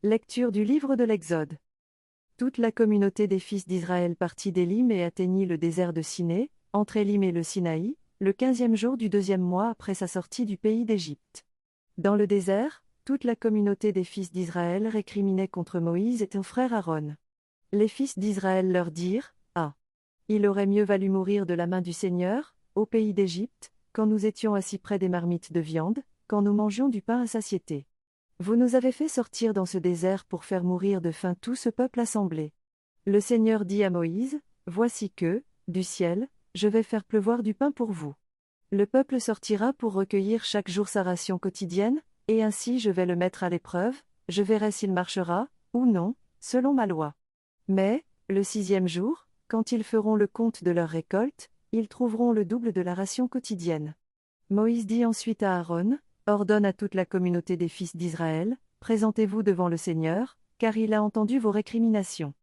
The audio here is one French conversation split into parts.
Lecture du livre de l'Exode. Toute la communauté des fils d'Israël partit d'Élim et atteignit le désert de Siné, entre Élim et le Sinaï, le 15e jour du 2e mois après sa sortie du pays d'Égypte. Dans le désert, toute la communauté des fils d'Israël récriminait contre Moïse et son frère Aaron. Les fils d'Israël leur dirent: Ah! Il aurait mieux valu mourir de la main du Seigneur, au pays d'Égypte, quand nous étions assis près des marmites de viande, quand nous mangions du pain à satiété. Vous nous avez fait sortir dans ce désert pour faire mourir de faim tout ce peuple assemblé. Le Seigneur dit à Moïse: Voici que, du ciel, je vais faire pleuvoir du pain pour vous. Le peuple sortira pour recueillir chaque jour sa ration quotidienne, et ainsi je vais le mettre à l'épreuve, je verrai s'il marchera, ou non, selon ma loi. Mais, le 6e jour, quand ils feront le compte de leur récolte, ils trouveront le double de la ration quotidienne. Moïse dit ensuite à Aaron: Ordonne à toute la communauté des fils d'Israël: Présentez-vous devant le Seigneur, car il a entendu vos récriminations.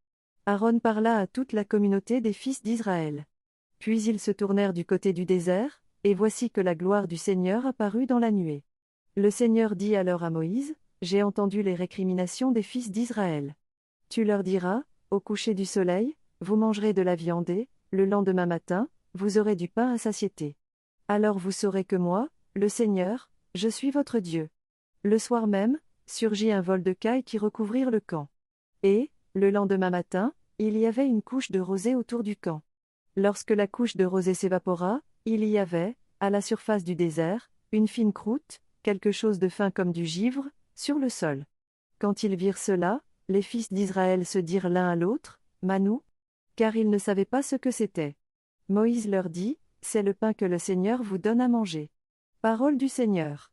Aaron parla à toute la communauté des fils d'Israël. Puis ils se tournèrent du côté du désert, et voici que la gloire du Seigneur apparut dans la nuée. Le Seigneur dit alors à Moïse: J'ai entendu les récriminations des fils d'Israël. Tu leur diras: Au coucher du soleil, vous mangerez de la viande et, le lendemain matin, vous aurez du pain à satiété. Alors vous saurez que moi, le Seigneur, je suis votre Dieu. Le soir même, surgit un vol de cailles qui recouvrirent le camp. Et, le lendemain matin, il y avait une couche de rosée autour du camp. Lorsque la couche de rosée s'évapora, il y avait, à la surface du désert, une fine croûte, quelque chose de fin comme du givre, sur le sol. Quand ils virent cela, les fils d'Israël se dirent l'un à l'autre: Manou? Car ils ne savaient pas ce que c'était. Moïse leur dit: C'est le pain que le Seigneur vous donne à manger. Parole du Seigneur.